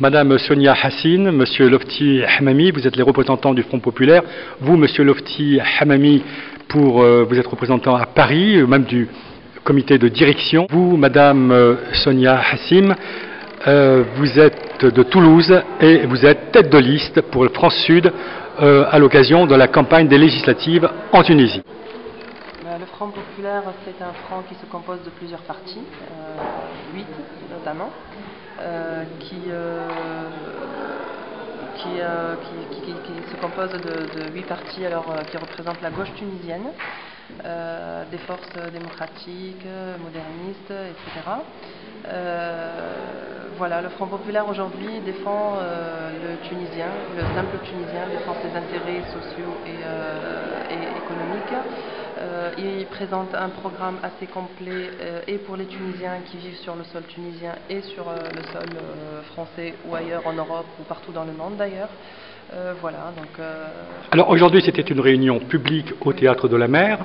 Madame Sonia Hassine, Monsieur Lofti Hamami, vous êtes les représentants du Front Populaire. Vous, Monsieur Lofti Hamami, vous êtes représentant à Paris, même du comité de direction. Vous, Madame Sonia Hassine, vous êtes de Toulouse et vous êtes tête de liste pour le France Sud à l'occasion de la campagne des législatives en Tunisie. Le Front Populaire, c'est un front qui se compose de plusieurs partis, 8 notamment, qui se compose de 8 partis qui représentent la gauche tunisienne, des forces démocratiques, modernistes, etc. Voilà, le Front Populaire aujourd'hui défend le Tunisien, le simple Tunisien, défend ses intérêts sociaux et économiques. Il présente un programme assez complet et pour les Tunisiens qui vivent sur le sol tunisien et sur le sol français ou ailleurs en Europe ou partout dans le monde d'ailleurs. Voilà, donc, Alors aujourd'hui c'était une réunion publique au Théâtre de la Mer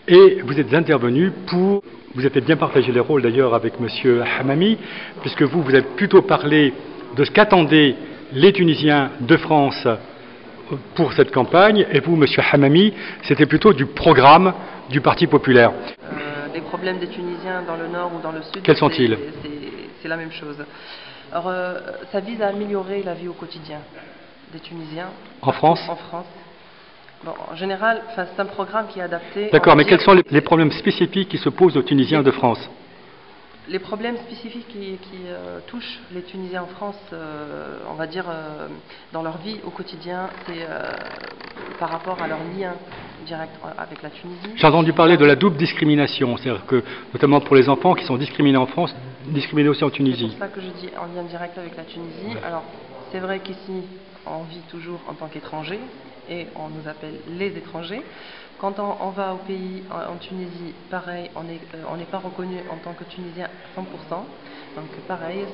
et vous êtes intervenu vous avez bien partagé les rôles d'ailleurs avec Monsieur Hamami, puisque vous avez plutôt parlé de ce qu'attendaient les Tunisiens de France pour cette campagne, et vous, Monsieur Hamami, c'était plutôt du programme du Parti populaire. Les problèmes des Tunisiens dans le nord ou dans le sud, quels sont-ils? C'est la même chose. Alors, ça vise à améliorer la vie au quotidien des Tunisiens. En France? En France. Bon, en général, c'est un programme qui est adapté... D'accord, mais quels sont les problèmes spécifiques qui se posent aux Tunisiens de France? Les problèmes spécifiques qui touchent les Tunisiens en France, on va dire, dans leur vie au quotidien, c'est par rapport à leur lien direct avec la Tunisie. J'ai entendu parler de la double discrimination, c'est-à-dire que, notamment pour les enfants qui sont discriminés en France, discriminés aussi en Tunisie. C'est pour ça que je dis en lien direct avec la Tunisie. Ouais. Alors, c'est vrai qu'ici, on vit toujours en tant qu'étranger, et on nous appelle les étrangers. Quand on va au pays, en Tunisie, pareil, on n'est pas reconnu en tant que Tunisien à 100%. Donc pareil,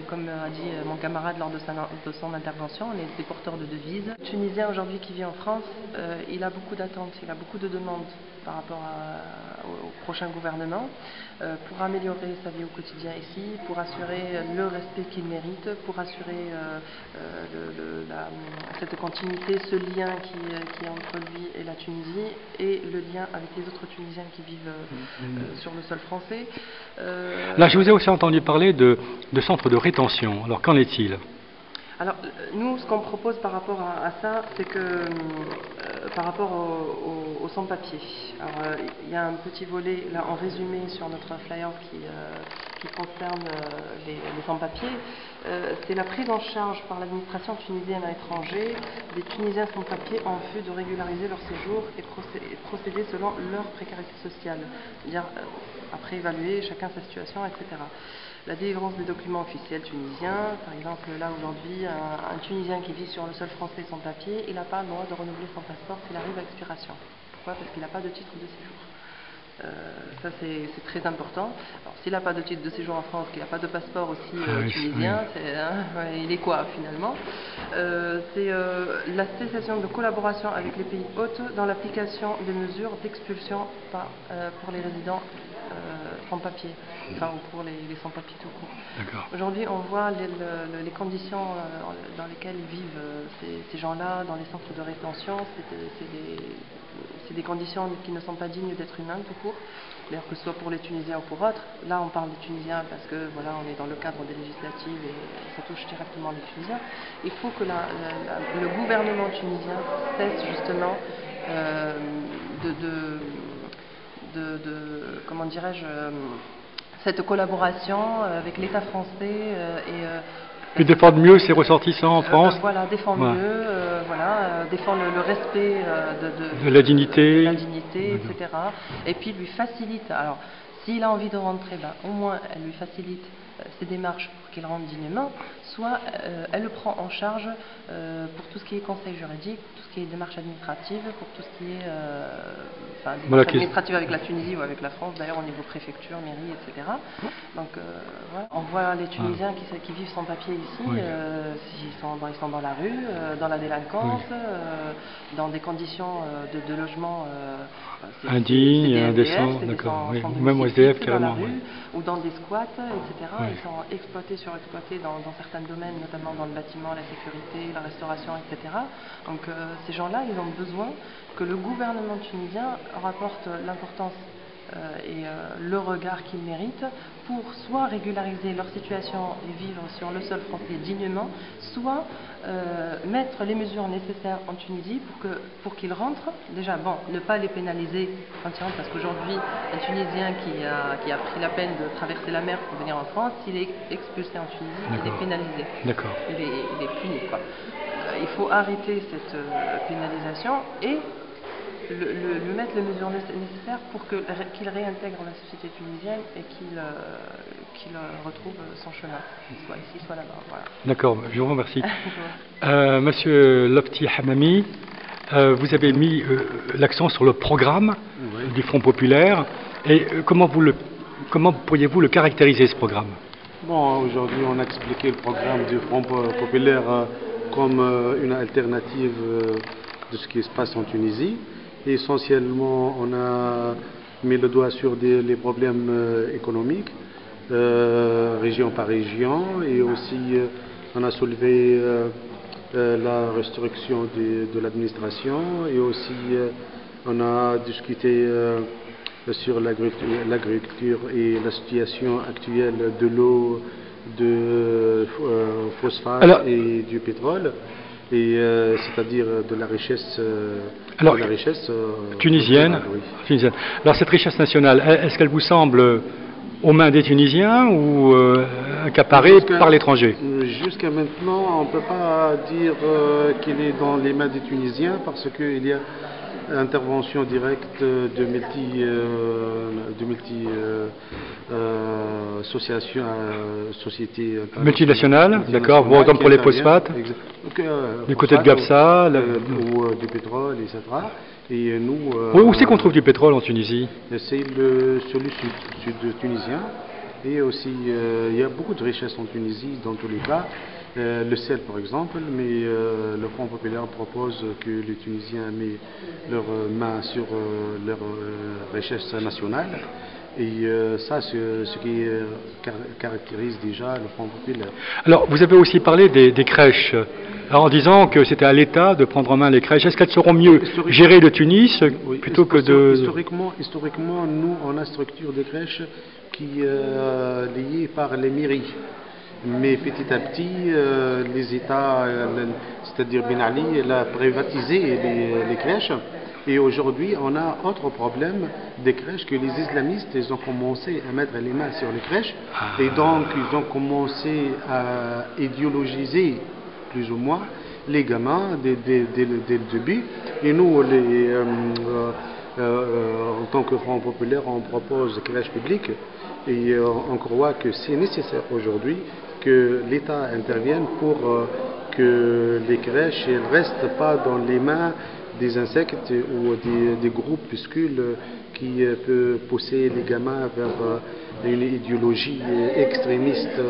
comme a dit mon camarade lors de son intervention, on est des porteurs de devises. Le Tunisien aujourd'hui qui vit en France, il a beaucoup d'attentes, il a beaucoup de demandes par rapport au prochain gouvernement pour améliorer sa vie au quotidien ici, pour assurer le respect qu'il mérite, pour assurer cette continuité, ce lien qui est entre lui et la Tunisie et le lien avec les autres Tunisiens qui vivent sur le sol français. Là, je vous ai aussi entendu parler de centres de rétention. Alors, qu'en est-il? Alors, nous, ce qu'on propose par rapport à ça, c'est que par rapport aux sans-papiers, alors il y a un petit volet là en résumé sur notre flyer qui concerne les sans-papiers. C'est la prise en charge par l'administration tunisienne à l'étranger des Tunisiens sans-papiers en vue de régulariser leur séjour et procéder selon leur précarité sociale, c'est-à-dire après évaluer chacun sa situation, etc. La délivrance des documents officiels tunisiens, par exemple là aujourd'hui, un Tunisien qui vit sur le sol français sans papier, il n'a pas le droit de renouveler son passeport s'il arrive à expiration. Pourquoi? Parce qu'il n'a pas de titre de séjour. Ça c'est très important. Alors s'il n'a pas de titre de séjour en France, qu'il n'a pas de passeport aussi tunisien, oui. Il est quoi finalement? C'est la cessation de collaboration avec les pays hôtes dans l'application des mesures d'expulsion pour les résidents sans papier, enfin pour les sans-papiers tout court. Aujourd'hui, on voit les conditions dans lesquelles vivent ces gens-là dans les centres de rétention. C'est des conditions qui ne sont pas dignes d'être humains tout court, d'ailleurs que ce soit pour les Tunisiens ou pour autres. Là, on parle des Tunisiens parce que voilà, on est dans le cadre des législatives et ça touche directement les Tunisiens. Il faut que le gouvernement tunisien cesse justement comment dirais-je, cette collaboration avec l'État français et défendre mieux ses ressortissants en France. Voilà, défendre mieux, défendre le respect de la dignité, etc. Et puis lui facilite. Alors, s'il a envie de rentrer, au moins elle lui facilite ses démarches pour qu'il rentre dignement, soit elle le prend en charge pour tout ce qui est conseil juridique, tout ce qui est démarche administrative, pour tout ce qui est démarche administrative avec la Tunisie ou avec la France, d'ailleurs au niveau préfecture, mairie, etc. Donc voilà. On voit les Tunisiens qui vivent sans papier ici, ils sont dans la rue, dans la délinquance, dans des conditions de logement indignes, indécents, d'accord. Même au SDF carrément. Ou dans des squats, etc. Ils sont exploités surexploités dans certains domaines, notamment dans le bâtiment, la sécurité, la restauration, etc. Donc ces gens-là, ils ont besoin que le gouvernement tunisien rapporte l'importance et le regard qu'ils méritent pour soit régulariser leur situation et vivre sur le sol français dignement, soit mettre les mesures nécessaires en Tunisie pour qu'ils rentrent. Déjà, bon, ne pas les pénaliser quand ils rentrent, parce qu'aujourd'hui, un Tunisien qui a pris la peine de traverser la mer pour venir en France, s'il est expulsé en Tunisie, il est pénalisé. D'accord. Il est puni, quoi. Il faut arrêter cette pénalisation et lui mettre les mesures nécessaires pour qu'il réintègre la société tunisienne et qu'il retrouve son chemin, soit ici, soit là-bas. Voilà. D'accord, je vous remercie. Monsieur Lofti Hammami, vous avez mis l'accent sur le programme du Front populaire. Et comment pourriez-vous le caractériser, ce programme? Bon, aujourd'hui, on a expliqué le programme du Front populaire comme une alternative de ce qui se passe en Tunisie. Et essentiellement, on a mis le doigt sur les problèmes économiques, région par région, et aussi on a soulevé la restriction de l'administration, et aussi on a discuté sur l'agriculture et la situation actuelle de l'eau, de phosphate et du pétrole. Et c'est-à-dire de la richesse, tunisienne. Oui. Tunisienne. Alors cette richesse nationale, est-ce qu'elle vous semble aux mains des Tunisiens ou accaparée par l'étranger? Jusqu'à maintenant, on ne peut pas dire qu'il est dans les mains des Tunisiens, parce qu'il y a intervention directe de sociétés multinationales, d'accord, comme pour les phosphates, du côté de Gabsa, ou du pétrole, etc. Et nous, où c'est qu'on trouve du pétrole en Tunisie? C'est sur le sud tunisien. Et aussi, il y a beaucoup de richesses en Tunisie, dans tous les cas. Le sel, par exemple, mais le Front populaire propose que les Tunisiens mettent leurs mains sur leur richesse nationale. Et ça, c'est ce qui caractérise déjà le Front populaire. Alors, vous avez aussi parlé des crèches, en disant que c'était à l'État de prendre en main les crèches. Est-ce qu'elles seront mieux gérées de Tunis plutôt que de... Historiquement, nous, on a structure de crèches qui est liée par les mairies. Mais petit à petit, les États, c'est-à-dire Ben Ali, il a privatisé les crèches. Et aujourd'hui, on a autre problème des crèches, que les islamistes, ils ont commencé à mettre les mains sur les crèches. Et donc, ils ont commencé à idéologiser, plus ou moins, les gamins dès le début. Et nous, en tant que Front populaire, on propose des crèches publiques. Et on croit que c'est nécessaire aujourd'hui que l'État intervienne pour que les crèches ne restent pas dans les mains des insectes ou des groupuscules qui peuvent pousser les gamins vers une idéologie extrémiste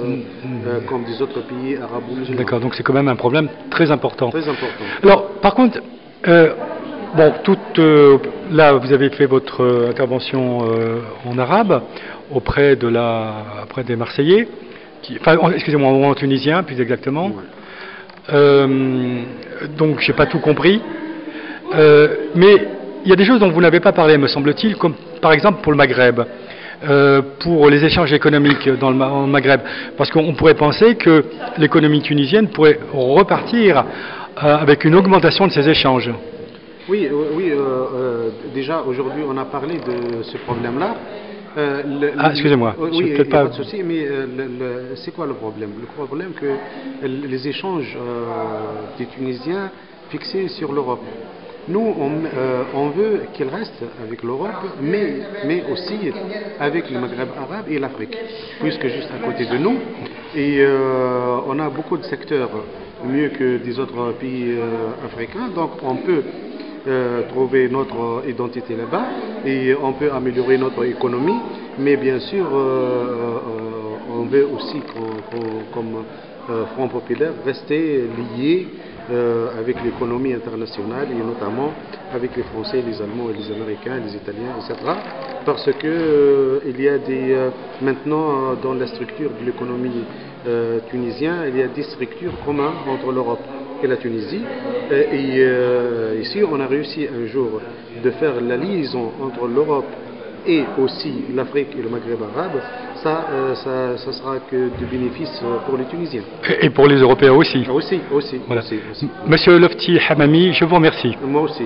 comme des autres pays arabo-musulmans. D'accord, donc c'est quand même un problème très important. Très important. Alors, par contre, bon, là, vous avez fait votre intervention en arabe auprès des Marseillais, excusez-moi, en tunisien, plus exactement. Ouais. Donc, j'ai pas tout compris. Mais il y a des choses dont vous n'avez pas parlé, me semble-t-il, comme par exemple pour le Maghreb, pour les échanges économiques dans le Maghreb. Parce qu'on pourrait penser que l'économie tunisienne pourrait repartir avec une augmentation de ces échanges. Oui, déjà aujourd'hui on a parlé de ce problème-là. Excusez-moi, oui, pas de souci, mais c'est quoi le problème? Le problème que les échanges des Tunisiens fixés sur l'Europe. Nous, on veut qu'ils restent avec l'Europe, mais aussi avec le Maghreb arabe et l'Afrique, puisque juste à côté de nous, et on a beaucoup de secteurs mieux que des autres pays africains, donc on peut trouver notre identité là-bas et on peut améliorer notre économie, mais bien sûr on veut aussi comme Front populaire rester lié avec l'économie internationale et notamment avec les Français, les Allemands, et les Américains, les Italiens, etc. Parce que il y a maintenant dans la structure de l'économie tunisienne, il y a des structures communes entre l'Europe et la Tunisie. Ici, on a réussi un jour de faire la liaison entre l'Europe et aussi l'Afrique et le Maghreb arabe. Ça sera que de bénéfices pour les Tunisiens. Et pour les Européens aussi. Aussi. Voilà. Monsieur Lofti Hamami, je vous remercie. Moi aussi.